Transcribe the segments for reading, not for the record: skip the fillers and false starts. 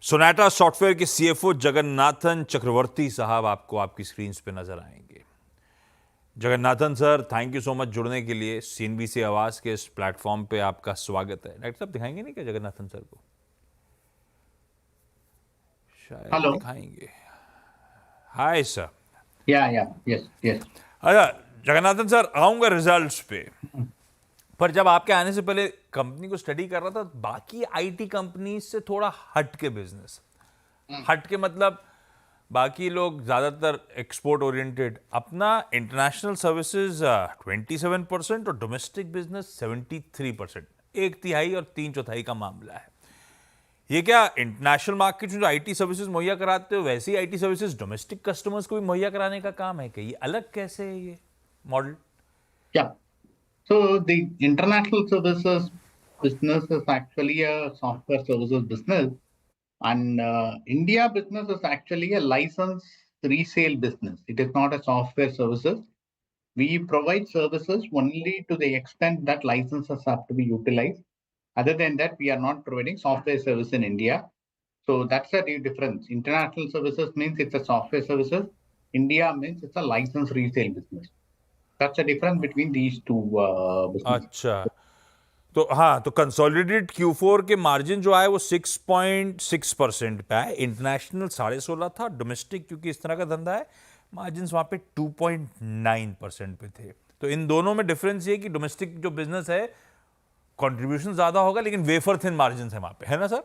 Sonata software के CFO Jagannathan चक्रवर्ती साहब आपको आपकी स्क्रीन पे नजर आएंगे। Jagannathan sir, thank you so much जुड़ने के लिए। सीएनबीसी आवाज के इस प्लेटफॉर्म पे आपका स्वागत है। डॉक्टर साहब दिखाएंगे नहीं क्या जगन्नाथन सर को? शायद हेलो। दिखाएंगे। Hi sir. या यस यस। अच्छा जगन्नाथन सर, आऊंगा रिजल्ट्स पे, पर जब आपके आने से पहले कंपनी को स्टडी कर रहा था, बाकी आईटी कंपनी से थोड़ा हट के बिजनेस, हट के मतलब बाकी लोग ज्यादातर एक्सपोर्ट ओरिएंटेड, अपना इंटरनेशनल सर्विसेज 27% और डोमेस्टिक बिजनेस 73%, एक तिहाई और तीन चौथाई का मामला है। ये क्या इंटरनेशनल मार्केट में जो आईटी सर्विसेज मुहैया कराते हो, वैसे ही आईटी सर्विसेज डोमेस्टिक कस्टमर्स को भी मुहैया कराने का काम है क्या? ये अलग कैसे है ये model? Yeah. So the international services business is actually a software services business, and India business is actually a license resale business. It is not a software services. We provide services only to the extent that licenses have to be utilized. Other than that, we are not providing software service in India. So that's a difference. International services means it's a software services. India means it's a license resale business. That's the difference between these two businesses. अच्छा, तो हाँ, तो consolidated Q4 के margin जो आए वो 6.6% पे आए। इंटरनेशनल 16.5 था, डोमेस्टिक क्योंकि इस तरह का धंधा है मार्जिन वहां पे 2.9% पे थे। तो इन दोनों में डिफरेंस ये कि डोमेस्टिक जो बिजनेस है कंट्रीब्यूशन ज्यादा होगा, लेकिन वेफर थिन मार्जिन है वहां पे, है ना sir?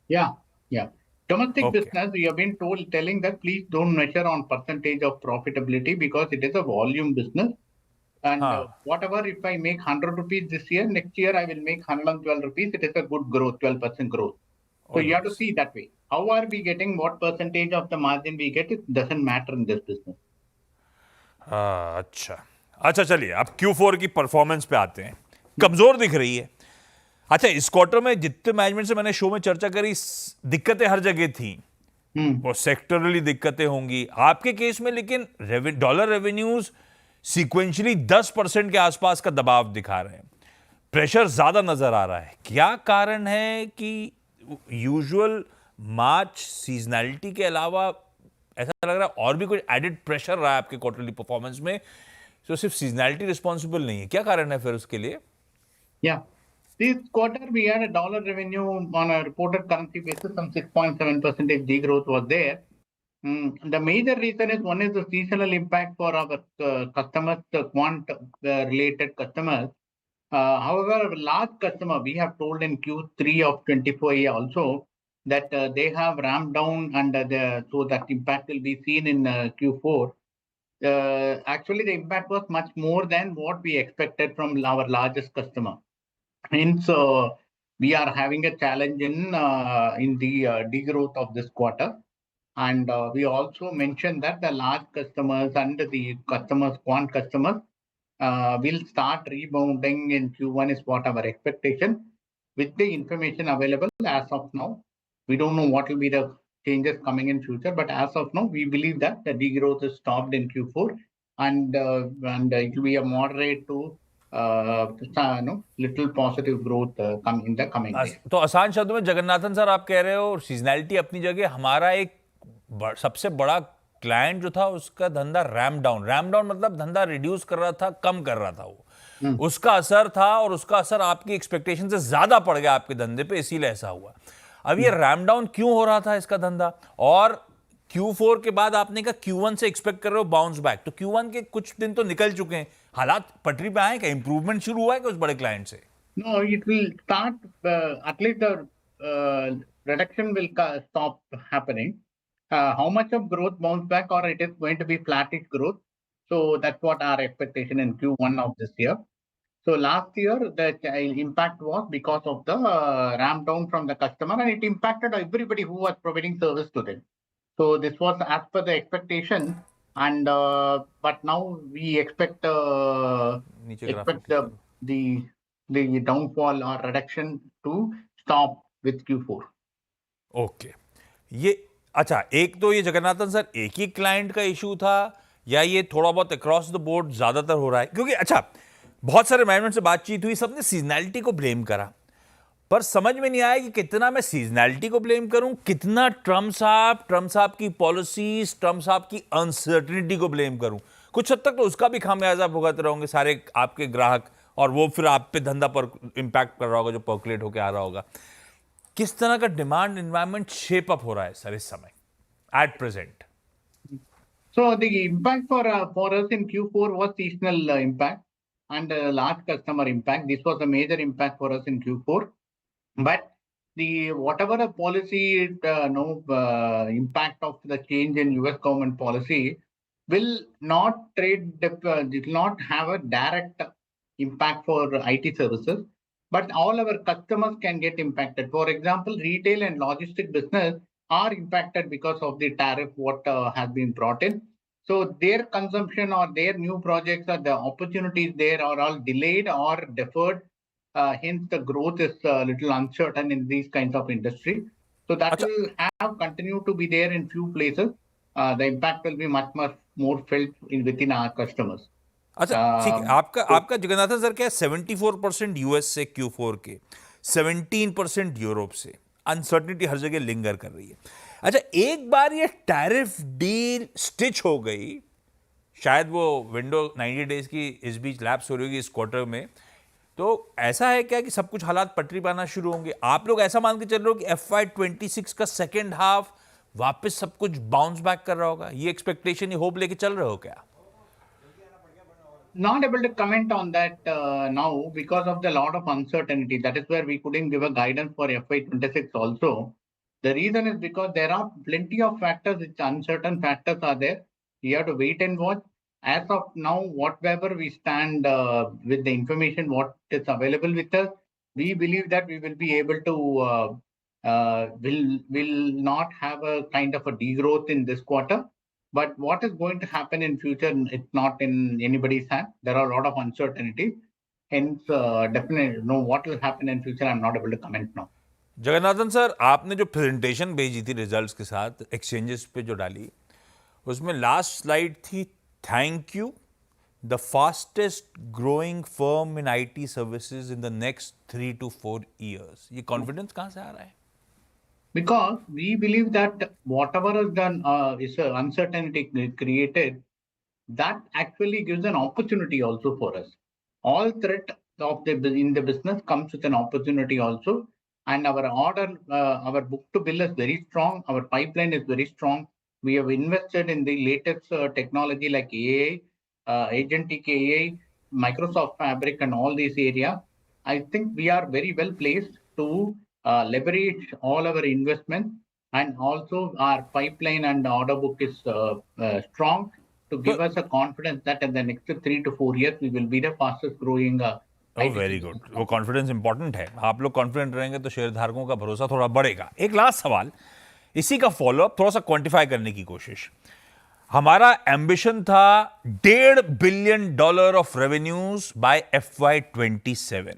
Yeah, yeah. Domestic okay. business, we have been telling that please don't measure on percentage of profitability because it is a volume business. And हाँ, whatever, if I make 100 rupees this year, next year I will make 112 rupees. It is a good growth, 12% growth. So oh you have to yes. see that way. How are we getting what percentage of the margin we get? It doesn't matter in this business. अच्छा अच्छा, चलिए अब Q4 की performance पे आते हैं। कमजोर दिख रही है। अच्छा, इस क्वार्टर में जितने मैनेजमेंट से मैंने शो में चर्चा करी, दिक्कतें हर जगह थी और सेक्टरली दिक्कतें होंगी आपके केस में, लेकिन डॉलर रेवेन्यूज सीक्वेंशियली 10% के आसपास का दबाव दिखा रहे हैं। प्रेशर ज्यादा नजर आ रहा है। क्या कारण है कि यूजुअल मार्च सीजनैलिटी के अलावा ऐसा लग रहा है और भी कुछ एडेड प्रेशर रहा है आपके क्वार्टरली परफॉर्मेंस में, तो सिर्फ सीजनैलिटी रिस्पॉन्सिबल नहीं है? क्या कारण है फिर उसके लिए? Yeah. This quarter, we had a dollar revenue on a reported currency basis, some 6.7% degrowth was there. The major reason is one is the seasonal impact for our customers, the quant related customers. However, large customer, we have told in Q3 of 24 also that they have ramped down and so that impact will be seen in Q4. Actually, the impact was much more than what we expected from our largest customer. Hence, we are having a challenge in the degrowth of this quarter. And we also mentioned that the large customers and the customers, quant customers, will start rebounding in Q1 is what our expectation. With the information available as of now, we don't know what will be the changes coming in future, but as of now, we believe that the degrowth is stopped in Q4, and it will be a moderate to little positive growth come in the coming days. तो आसान शब्दों में Jagannathan sir आप कह रहे हो seasonality अपनी जगह, हमारा एक सबसे बड़ा क्लाइंट जो था उसका धंधा रैम डाउन मतलब धंधा रिड्यूस कर रहा था, कम कर रहा था, वो उसका असर था और उसका असर आपकी एक्सपेक्टेशन से ज्यादा पड़ गया आपके धंधे पे, इसीलिए ऐसा हुआ। अब ये रैम डाउन क्यों हो रहा था इसका धंधा, और Q4 के बाद आपने कहा Q1 से एक्सपेक्ट कर रहे हो बाउंस बैक, तो Q1 के कुछ दिन तो निकल चुके हैं, हालात पटरी पे आए क्या? इंप्रूवमेंट शुरू हुआ है क्या उस बड़े क्लाइंट से? No, it will start, at least the reduction will stop happening. How much of growth bounce back or it is going to be flattish growth? So that's what our expectation in Q1 of this year. So last year, the impact was because of the ramp down from the customer, and it impacted everybody who was providing service to them. So this was as per the expectation, and but now we expect नीचे graph expect the downfall or reduction to stop with Q4. Okay. ये अच्छा, एक तो ये Jagannathan sir एक ही client का issue था या ये थोड़ा बहुत अक्रॉस द बोर्ड ज्यादातर हो रहा है? क्योंकि अच्छा, बहुत सारे मैनेजमेंट से बातचीत हुई, सबने सीजनैलिटी को ब्लेम करा, पर समझ में नहीं आया कि कितना मैं सीजनैलिटी को ब्लेम करूं, कितना ट्रम्प साहब की पॉलिसीज, ट्रम्प साहब की अनसर्टेनिटी को ब्लेम करूं। कुछ हद तक तो उसका भी खामियाजा भुगत रहे होंगे सारे आपके ग्राहक, और वो फिर आप पे धंधा पर इंपैक्ट कर रहा होगा जो पर्कुलेट होकर आ रहा होगा। किस तरह का डिमांड एनवायरनमेंट शेप अप हो रहा है सर इस समय at present? So the impact for us in Q4 was seasonal impact and large customer impact. This was a major impact for us in Q4. But the whatever the policy impact of the change in US government policy will will not have a direct impact for IT services, but all our customers can get impacted. For example, retail and logistic business are impacted because of the tariff what has been brought in. So their consumption or their new projects or the opportunities there are all delayed or deferred. Hence, the growth is a little uncertain in these kinds of industry. So that अच्छा will have continue to be there in few places. The impact will be much more felt within our customers. अच्छा, ठीक है। आपका So आपका Jagannathan sir क्या है? 74% US से Q4 के, 17% यूरोप से। अनसर्टिनिटी हर जगह लिंगर कर रही है। अच्छा, एक बार ये टैरिफ डील स्टिच हो गई, शायद वो विंडो 90 डेज की इस बीच लैप्स हो रही होगी इस क्वार्टर में, तो ऐसा है क्या कि सब कुछ हालात पटरी पाना शुरू होंगे? आप लोग ऐसा मान के चल रहे हो कि FY26 का सेकेंड हाफ वापस सब कुछ बाउंस बैक कर रहा होगा? ये एक्सपेक्टेशन, ये होप लेके चल रहे हो क्या? not able to comment on that now because of the lot of uncertainty. That is where we couldn't give a guidance for FY26 also. The reason is because there are plenty of factors, which uncertain factors are there. We have to wait and watch. As of now, whatever we stand with the information what is available with us, we believe that we will be able to will not have a kind of a degrowth in this quarter. But what is going to happen in future, it's not in anybody's hand. There are a lot of uncertainties. Hence, definitely know what will happen in future. I'm not able to comment now. Jagannathan sir, आपने जो presentation भेजी थी results के साथ exchanges पे जो डाली, उसमें लास्ट स्लाइड थी thank you the fastest growing firm in IT services in the next 3 to 4 years। ये कॉन्फिडेंस कहाँ से आ रहा है? Because we believe that whatever is done is uncertainty created, that actually gives an opportunity also for us. All threat of the in the business comes with an opportunity also, and our our book to bill is very strong. Our pipeline is very strong. We have invested in the latest technology like AI, agentic AI, Microsoft Fabric, and all these areas. I think we are very well placed to leverage all our investments, and also our pipeline and order book is strong to तो give us a confidence that in the next 3 to 4 years we will be the fastest growing oh IT very services good, वो company. Confidence important है। आप लोग confident रहेंगे तो share धारकों का भरोसा थोड़ा बढ़ेगा। एक लास्ट सवाल, इसी का फॉलोअप थोड़ा सा क्वांटिफाई करने की कोशिश। हमारा एम्बिशन था $1.5 billion of revenues bye FY27।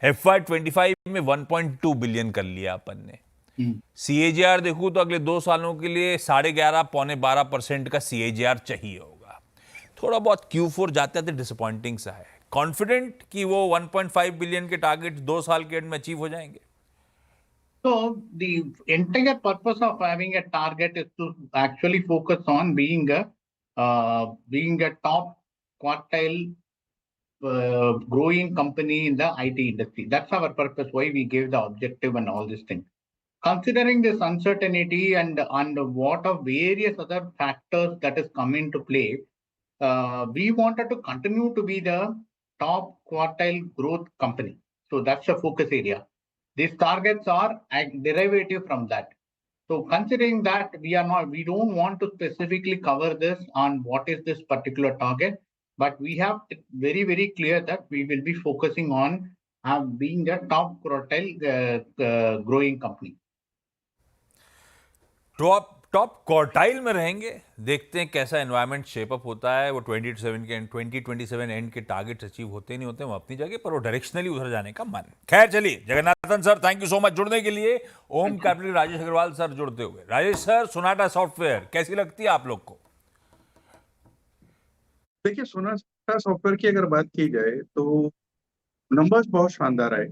FY25 में 1.2 बिलियन कर लिया अपन ने। CAGR देखूं तो अगले 2 सालों के लिए 11.5 पौने 12% का CAGR चाहिए होगा। थोड़ा बहुत Q4 जाते जाते डिसअपॉइंटिंग सा है। कॉन्फिडेंट कि वो 1.5 बिलियन के टारगेट 2 साल के एंड में अचीव हो जाएंगे? So the entire purpose of having a target is to actually focus on being a top quartile growing company in the IT industry. That's our purpose. Why we gave the objective and all these things. Considering this uncertainty and what of various other factors that is come into play, we wanted to continue to be the top quartile growth company. So that's the focus area. These targets are a derivative from that. So considering that we don't want to specifically cover this on what is this particular target, but we have very clear that we will be focusing on being the top quartile growing company. Top quartile में रहेंगे। देखते हैं कैसा environment shape up होता है। वो 2027 and के targets achieve होते नहीं होते वो अपनी जगह पर, वो डायरेक्शनली उधर जाने का मन। खैर चलिए, Jagannathan sir thank you so much जुड़ने के लिए। ओम कैपिटल राजेश अग्रवाल सर जुड़ते हुए। राजेश सर, सोनाटा सॉफ्टवेयर कैसी लगती है आप लोग को? देखिए, सोनाटा सॉफ्टवेयर की अगर बात की जाए तो नंबर्स बहुत शानदार आए।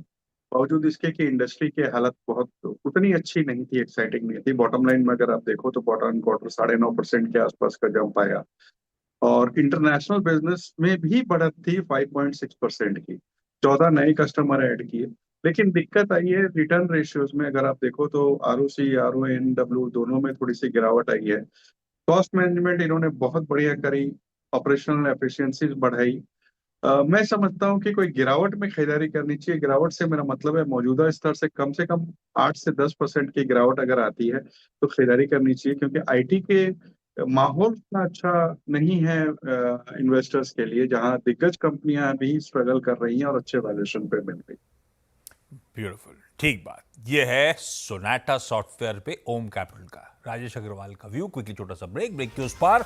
बावजूद इसके कि इंडस्ट्री की हालत बहुत उतनी अच्छी नहीं थी, एक्साइटिंग नहीं थी। बॉटम लाइन में अगर आप देखो तो क्वार्टर क्वार्टर 9.5% के आसपास का जंप आया, और इंटरनेशनल बिजनेस में भी बढ़त थी 5.6% की। 14 नए कस्टमर ऐड किए। लेकिन दिक्कत आई है रिटर्न रेशियोज में। अगर आप देखो तो आरओसी आरओएनडब्ल्यू दोनों में थोड़ी सी गिरावट आई है। कॉस्ट मैनेजमेंट इन्होंने बहुत बढ़िया करी, ऑपरेशनल एफिशिएंसीज बढ़ाई। मैं समझता हूँ कि कोई गिरावट में खरीदारी करनी चाहिए। गिरावट से मेरा मतलब है मौजूदा स्तर से कम 8 से 10% की गिरावट अगर आती है तो खरीदारी करनी चाहिए, क्योंकि आईटी के माहौल इतना अच्छा नहीं है इन्वेस्टर्स के लिए, जहां दिग्गज कंपनियां भी स्ट्रगल कर रही हैं और अच्छे वैल्यूएशन पे मिल रही। ब्यूटीफुल, ठीक बात। ये है सोनाटा सॉफ्टवेयर पे ओम कैपिटल का राजेश अग्रवाल का व्यू। क्विकली छोटा सा ब्रेक, ब्रेक के उस पार